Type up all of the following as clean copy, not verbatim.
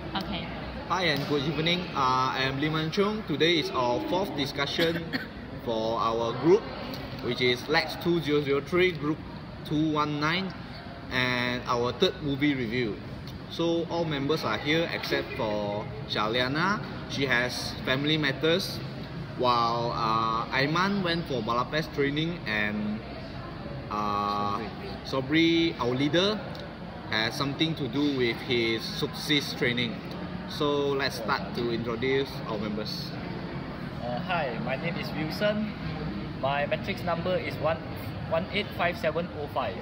Okay. Hi and good evening. I am Lim Man Chung. Today is our fourth discussion for our group, which is Lex 2003 Group 219, and our third movie review. So all members are here except for Shaliana. She has family matters, while Aiman went for Balapes training, and Sobri, our leader, has something to do with his success training. So let's start to introduce our members. Hi, my name is Wilson. My matrix number is 185705.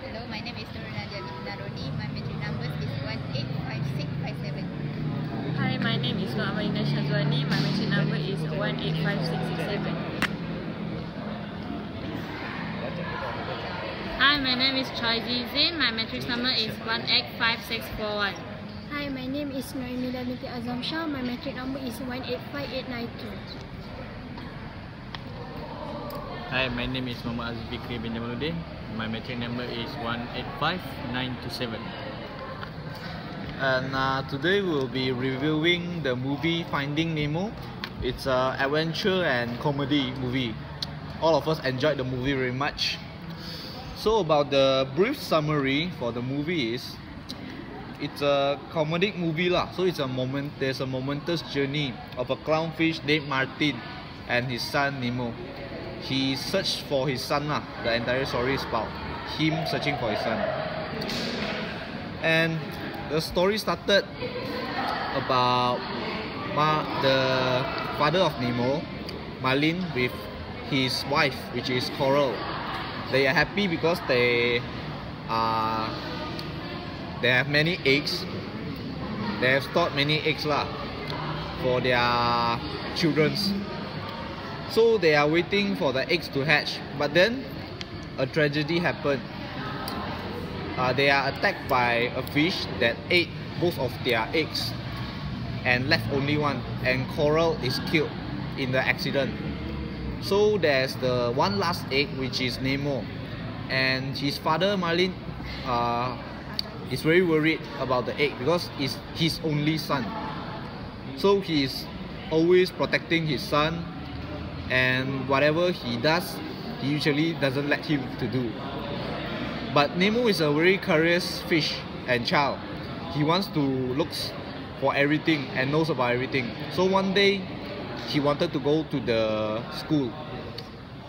Hello, my name is Nurul Naroni. My matric number is 185657. Hi, my name is Nur Amalina Shazwani. My matric number is 185667. Hi, my name is Choi Ji Zin. My matrix number is 185641. Hi, my name is Noemila binti Azam Shah. My matric number is 185892. Hi, my name is Muhammad Aziz Fikri bin Jamaluddin. My matric number is 185927. And today we'll be reviewing the movie Finding Nemo. It's an adventure and comedy movie. All of us enjoyed the movie very much. So about the brief summary for the movie is, it's a comedic movie lah. So there's a momentous journey of a clownfish named Martin and his son Nemo. He searched for his son lah. The entire story is about him searching for his son. And the story started about the father of Nemo, Marlin, with his wife, which is Coral. They are happy because they have many eggs. They have stored many eggs lah for their children. So they are waiting for the eggs to hatch. But then a tragedy happened. They are attacked by a fish that ate both of their eggs and left only one. And Coral is killed in the accident. So there's the one last egg, which is Nemo. And his father Marlin is very worried about the egg because it's his only son. So he is always protecting his son, and whatever he does, he usually doesn't let him to do. But Nemo is a very curious fish and child. He wants to look for everything and knows about everything. So one day he wanted to go to the school,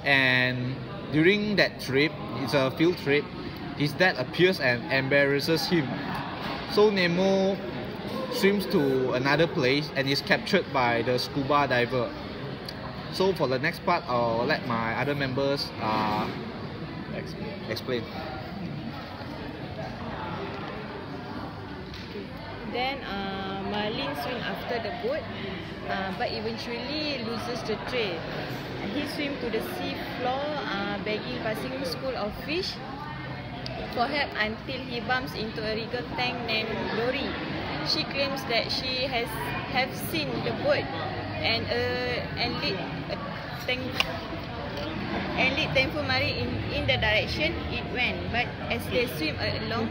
and during that trip, it's a field trip, his dad appears and embarrasses him. So Nemo swims to another place and is captured by the scuba diver. So for the next part, I'll let my other members explain. Then Marlin swims after the boat, but eventually loses the trail. He swims to the sea floor, begging passing school of fish for help until he bumps into a regal tank named Dory. She claims that she have seen the boat and lead Thankful Mary in the direction it went. But as they swim along,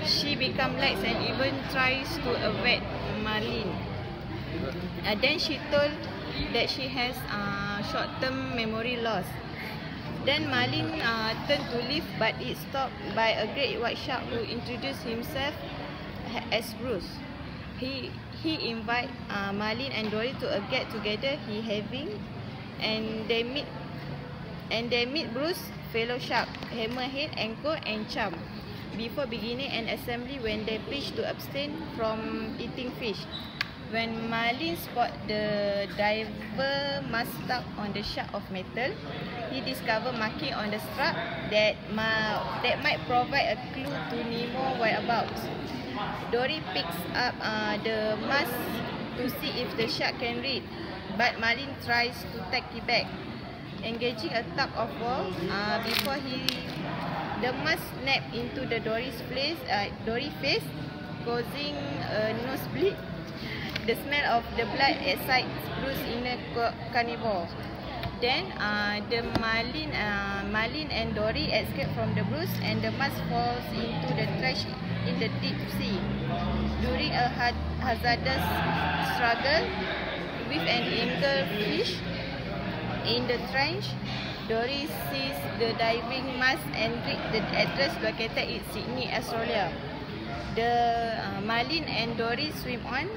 she becomes lax and even tries to avoid Marlin. Then she told that she has short-term memory loss. Then Marlin turned to leave, but it stopped by a great white shark who introduced himself as Bruce. He invite Marlin and Dory to a get together he having, and they meet Bruce, fellow shark, Hammerhead, Anchor, and Chum before beginning an assembly when they pledge to abstain from eating fish. When Marlin spot the diver mask stuck on the shark of metal, he discovered marking on the strap that might provide a clue to Nemo whereabouts. Dory picks up the mask to see if the shark can read, but Marlin tries to take it back, engaging a tug of war before the mask snapped into the Dory face, causing a nosebleed. The smell of the blood excites Bruce in a carnivore. Then Marlin and Dory escape from the Bruce, and the mask falls into the trash in the deep sea. During a hazardous struggle with an anglerfish in the trench. Dory sees the diving mask and reads the address located in Sydney, Australia. The marlin and Dory swim on,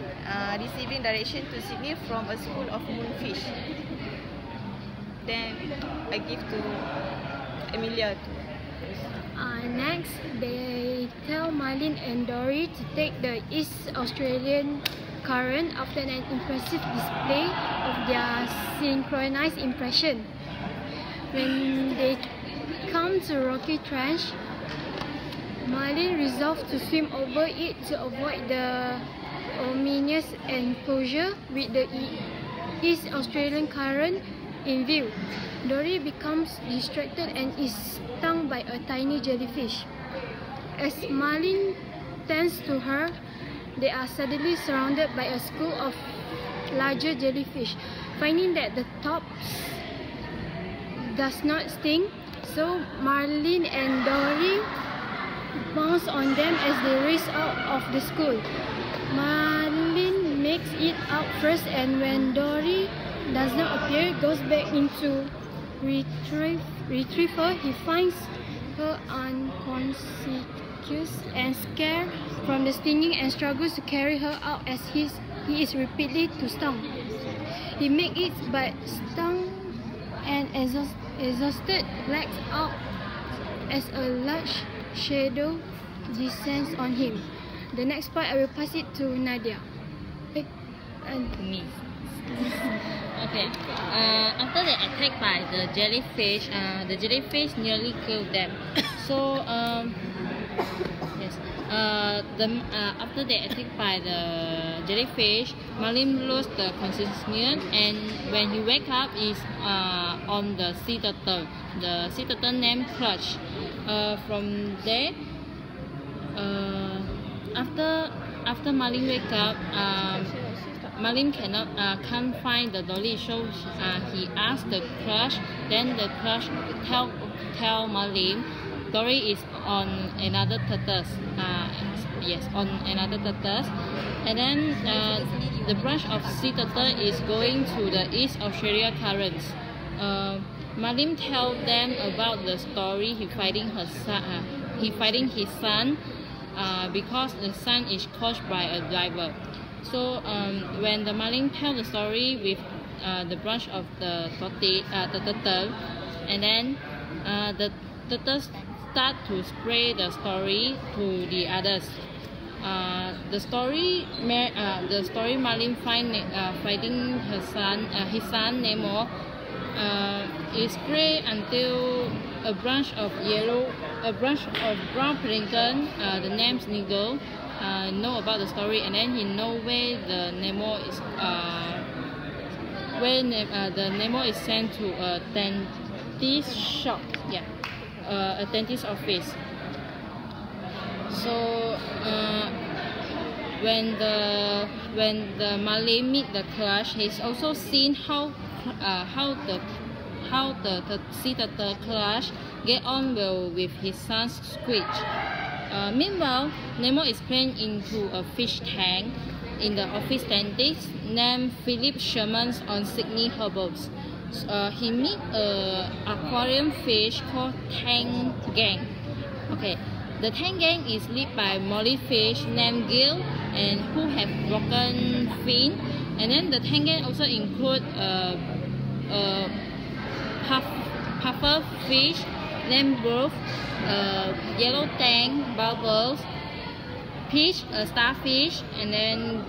receiving direction to Sydney from a school of moonfish. Then I give to Emilia. Next, they tell Marlin and Dory to take the East Australian current after an impressive display of their synchronized impression. When they come to Rocky Trench, Marlin resolved to swim over it to avoid the ominous enclosure with the East Australian current in view. Dory becomes distracted and is stung by a tiny jellyfish. As Marlin tends to her, they are suddenly surrounded by a school of larger jellyfish. Finding that the tops does not sting, so Marlin and Dory bounce on them as they race out of the school. Marlin makes it out first, and when Dory does not appear, goes back into retrieval. He finds her unconscious and scared from the stinging and struggles to carry her out as he is repeatedly stung. He makes it, but stung and exhausted, blacks out as a large shadow descends on him. The next part, I will pass it to Nadia. Me. Okay. After they attacked by the jellyfish nearly killed them. So yes. After they attacked by the jellyfish, Marlin lost the consciousness, and when he wake up, is on the sea turtle. The sea turtle named Clutch. From there, after Marlin wake up, Marlin can't find the Dory, so he asked the Clutch. Then the Clutch tell Marlin Dory is on another turtle. Yes, on another turtle. And then the branch of sea turtle is going to the East Australia currents. Marlin tell them about the story he fighting his son because the son is caught by a diver. So when the Marlin tell the story with the branch of the turtle, and then the turtles start to spread the story to the others. The story Marlin fighting his son Nemo is spread until a branch of brown plankton, the name's Nigel, know about the story, and then he know where the Nemo is the Nemo is sent to a dentist shop, a dentist office. So when the Marlin meet the Clutch, he's also seen how the sea turtle Clutch get on well with his son's Squidge. Meanwhile, Nemo is playing into a fish tank in the office dentist named Philip Sherman on Sydney Harbours. He meet an aquarium fish called Tang Gang. Okay, the Tang Gang is led by molly fish named Gill and who have broken fin. And then the Tang Gang also include puffer fish named Wolf, yellow tang, bubbles, peach, a starfish, and then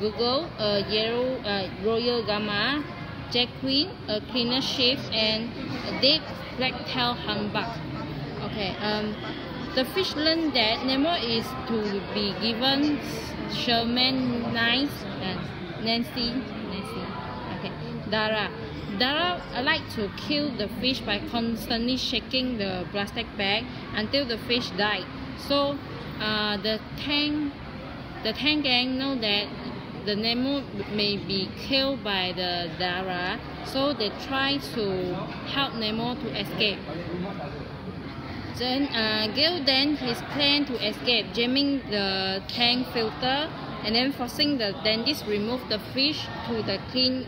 Google, a yellow royal gamma, jack queen, a cleaner ship, and a deep black-tail humpback. Okay, the fish learned that Nemo is to be given Sherman Nancy. Okay, Dara like to kill the fish by constantly shaking the plastic bag until the fish died. So the Tang Gang know that the Nemo may be killed by the Dara, so they try to help Nemo to escape. Then Gil then his plan to escape, jamming the tank filter and then forcing the dentist remove the fish to clean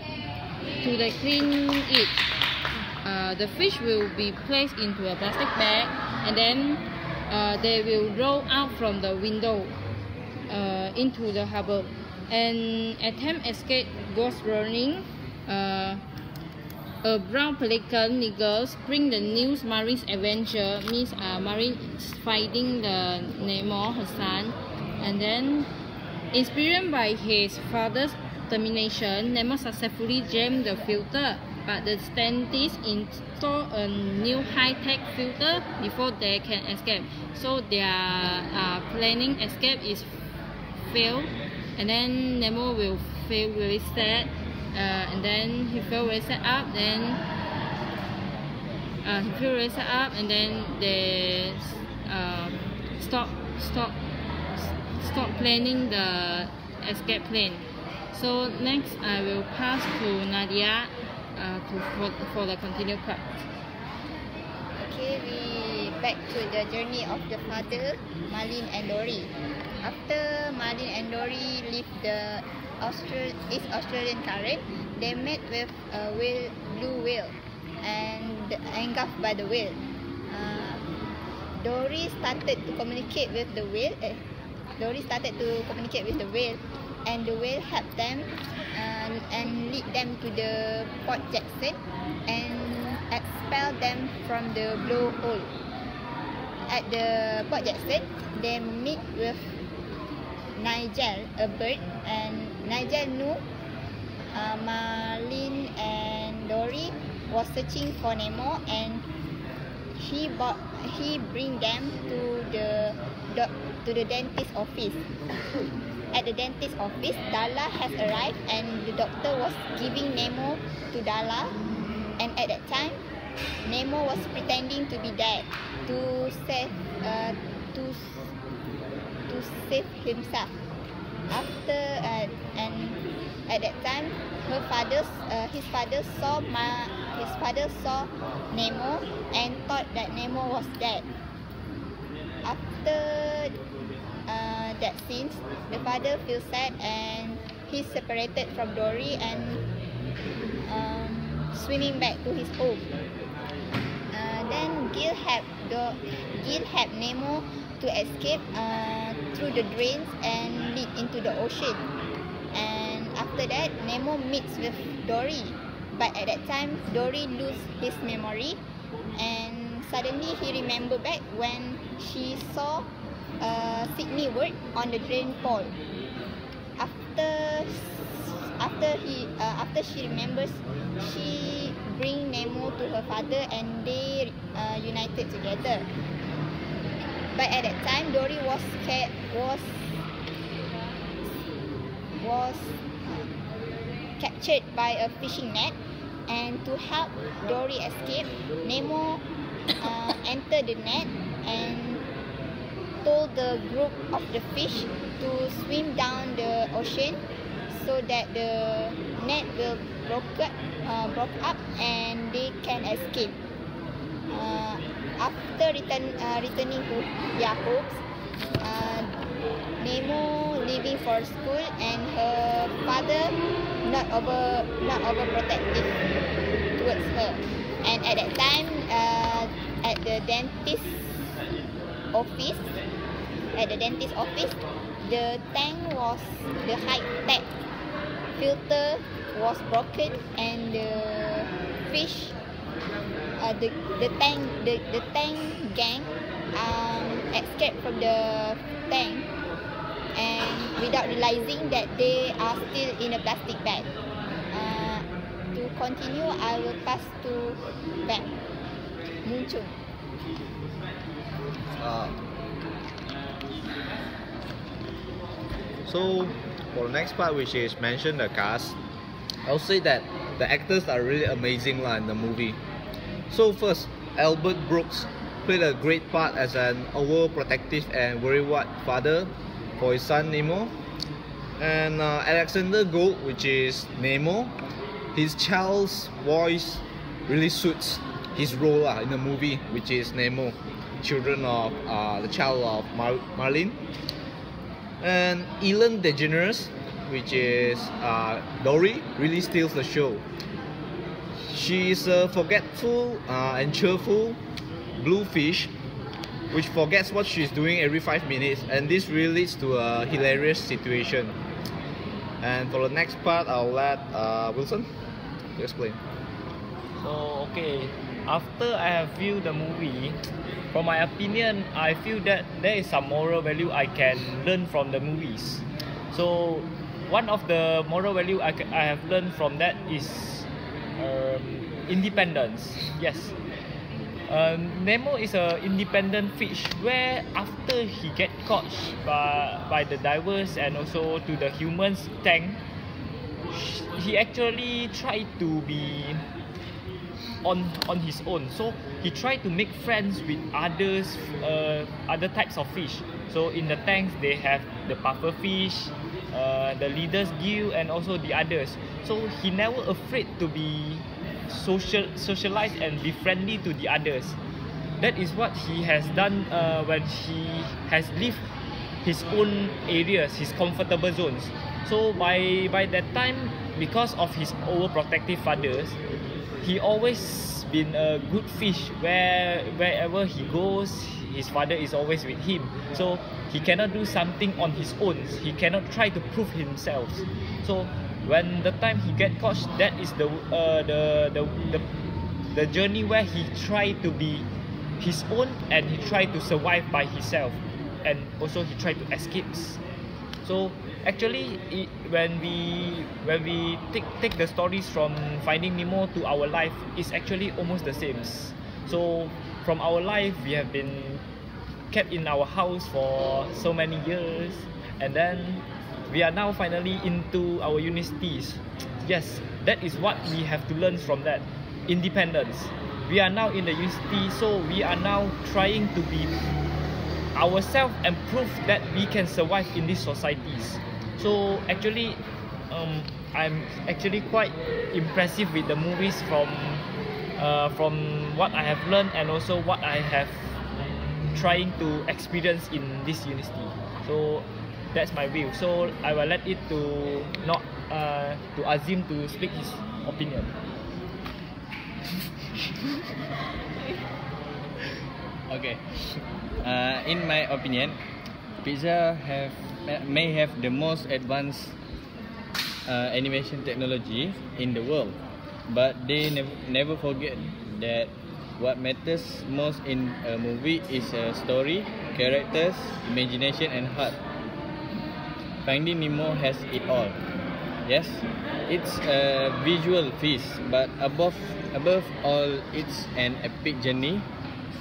it. The fish will be placed into a plastic bag, and then they will roll out from the window into the harbor. And attempt escape goes running. A brown pelican eagles bring the news Marie's adventure, means Marie finding the Nemo, her son, and then inspired by his father's determination, Nemo successfully jammed the filter, but the dentist installed a new high-tech filter before they can escape. So their planning escape is failed, and then Nemo will feel very sad. And then he feel very sad up. Then then they stop planning the escape plan. So next, I will pass to Nadia for the continued part. Okay, we back to the journey of the father, Marlene and Dory. After Marlene and Dory leave the East Australian current, they met with a blue whale and engulfed by the whale. Dory started to communicate with the whale. And the whale helped them and lead them to the Port Jackson and expel them from the blowhole. At the Port Jackson, they meet with Nigel, a bird, and Nigel knew Marlene and Dory was searching for Nemo, and he bring them to the dentist office. At the dentist office, Darla has arrived, and the doctor was giving Nemo to Darla. And at that time, Nemo was pretending to be dead to save himself. And at that time, his father saw Nemo and thought that Nemo was dead. After that scene, the father feels sad and he's separated from Dory and swimming back to his home. Then Gil helped Nemo to escape through the drains and lead into the ocean. And after that, Nemo meets with Dory, but at that time Dory loses his memory, and suddenly he remembered back when she saw Sydney word on the drain pole. After she remembers, she bring Nemo to her father and they united together. But at that time, Dory was captured by a fishing net, and to help Dory escape, Nemo entered the net and told the group of the fish to swim down the ocean so that the net will broke up and they can escape. After returning to their homes, Nemo leaving for school, and her father not overprotective towards her. And at that time, at the dentist office, the high-tech filter was broken, and the fish, the tank gang escaped from the tank, and without realizing that they are still in a plastic bag. To continue, I will pass to Moon Chung. So for the next part, which is mention the cast, I'll say that the actors are really amazing in the movie. So first, Albert Brooks played a great part as an overprotective and worried father for his son Nemo. And Alexander Gold, which is Nemo, his child's voice really suits his role in the movie, which is Nemo, the child of Marlene. And Ellen DeGeneres, which is Dory, really steals the show. She's a forgetful and cheerful blue fish which forgets what she's doing every 5 minutes, and this really leads to a hilarious situation. And for the next part, I'll let Wilson to explain. So okay, after I have viewed the movie, from my opinion, I feel that there is some moral value I can learn from the movies. So one of the moral value I have learned from that is independence. Yes. Nemo is an independent fish where after he get caught by the divers and also to the humans tank, he actually tried to be on his own. So he tried to make friends with others, other types of fish. So in the tanks they have the puffer fish, the leaders gill, and also the others. So he never afraid to be socialize and be friendly to the others. That is what he has done when he has lived his own areas, his comfortable zones. So by that time, because of his overprotective fathers, he always been a good fish. Wherever he goes, his father is always with him. So he cannot do something on his own. He cannot try to prove himself. So when the time he get caught, that is the journey where he tried to be his own and he tried to survive by himself, and also he tried to escape. So actually, when we take the stories from Finding Nemo to our life, it's actually almost the same. So from our life, we have been kept in our house for so many years, and then we are now finally into our universities. Yes, that is what we have to learn from that. Independence. We are now in the university, so we are now trying to be ourselves and prove that we can survive in these societies. So actually, I'm actually quite impressive with the movies from what I have learned and also what I have trying to experience in this university. So that's my view. So I will let it to Azim to speak his opinion. Okay. In my opinion, Pixar may have the most advanced animation technology in the world, but they never forget that what matters most in a movie is a story, characters, imagination, and heart. Finding Nemo has it all. Yes, it's a visual feast, but above all, it's an epic journey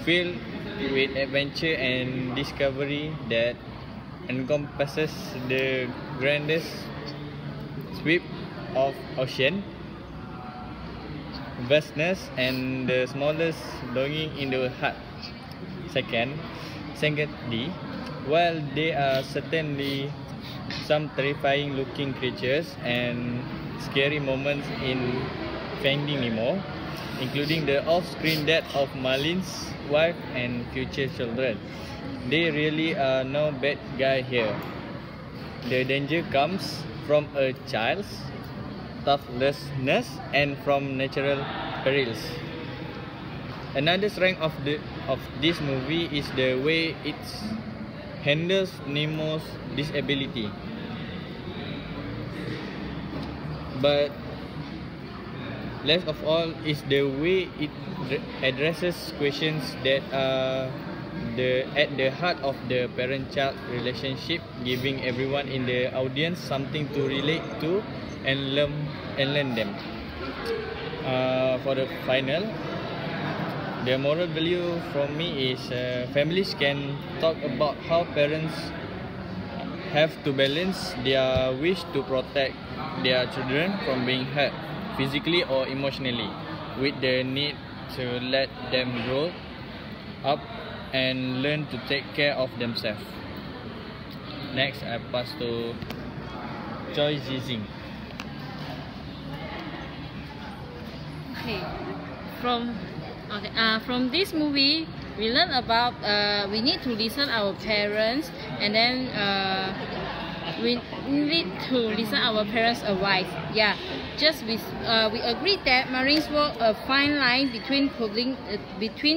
filled with adventure and discovery that encompasses the grandest sweep of ocean, vastness, and the smallest longing in the heart. Secondly, while there are certainly some terrifying looking creatures and scary moments in Finding Nemo, including the off-screen death of Marlin's wife and future children, there really are no bad guy here. The danger comes from a child's toughness and from natural perils. Another strength of this movie is the way it handles Nemo's disability. But last of all is the way it addresses questions that are at the heart of the parent-child relationship, giving everyone in the audience something to relate to and learn them. For the final, the moral value from me is families can talk about how parents have to balance their wish to protect their children from being hurt physically or emotionally, with the need to let them grow up and learn to take care of themselves. Next, I pass to Choi Zizing. Okay, from this movie, we learn about we need to listen our parents, and then we need to listen our parents' advice. Yeah, we agreed that marines walk a fine line between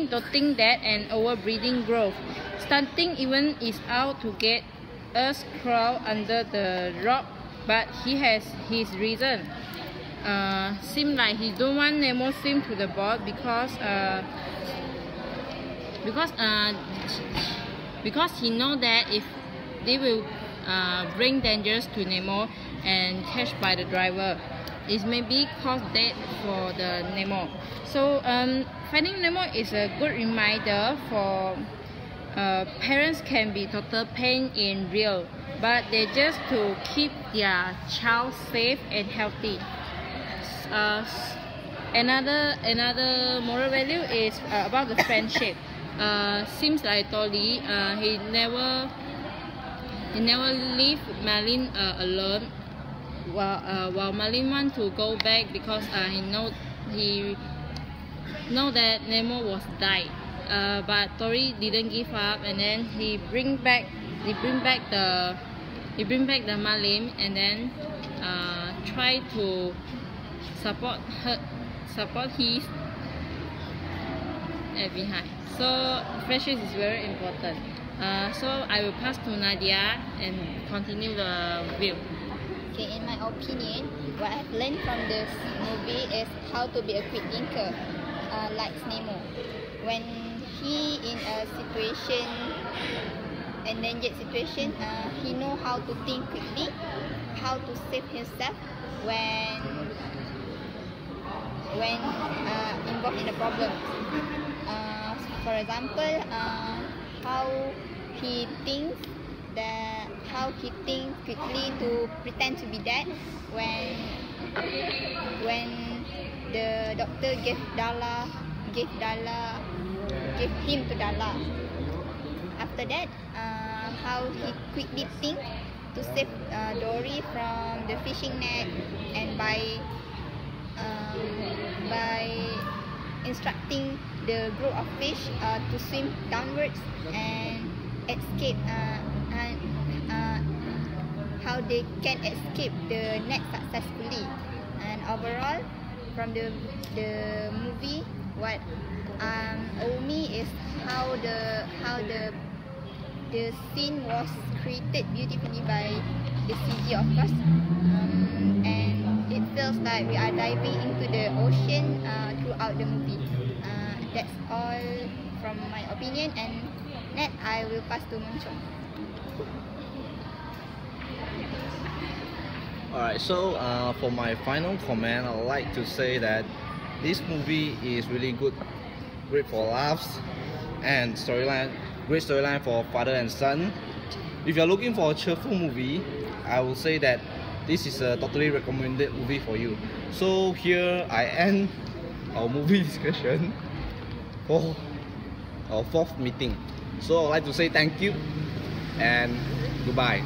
dotting that and overbreeding growth. Stunting even is out to get us crawl under the rock, but he has his reason. Seems like he don't want Nemo swim to the boat because he know that if they will bring dangers to Nemo and catch by the driver, it may be cause death for the Nemo. So Finding Nemo is a good reminder for parents can be total pain in real, but they just to keep their child safe and healthy. Another moral value is about the friendship. Seems like Dory, he never leave Marlin alone while Marlin want to go back because he know that Nemo was died. But Dory didn't give up, and then he bring back the Marlin, and then try to support his behind. So friendship is very important. So I will pass to Nadia and continue the review. Okay, in my opinion, what I've learned from this movie is how to be a quick thinker, like Nemo. When he in a endangered situation, he know how to think quickly, how to save himself when involved in a problem. For example, how he thinks quickly to pretend to be dead when the doctor gave him to Dala. After that, how he quickly think to save Dory from the fishing net, and by instructing the group of fish to swim downwards and escape, how they can escape the net successfully. And overall, from the movie, what owe me is how the scene was created beautifully by the CG, of course, and it feels like we are diving into the ocean throughout the movie. That's all from my opinion, and next I will pass to Monchong. Alright, so for my final comment, I would like to say that this movie is really good, great for laughs and great storyline for father and son. If you're looking for a cheerful movie, I will say that this is a totally recommended movie for you. So here I end our movie discussion for our 4th meeting. So I'd like to say thank you and goodbye.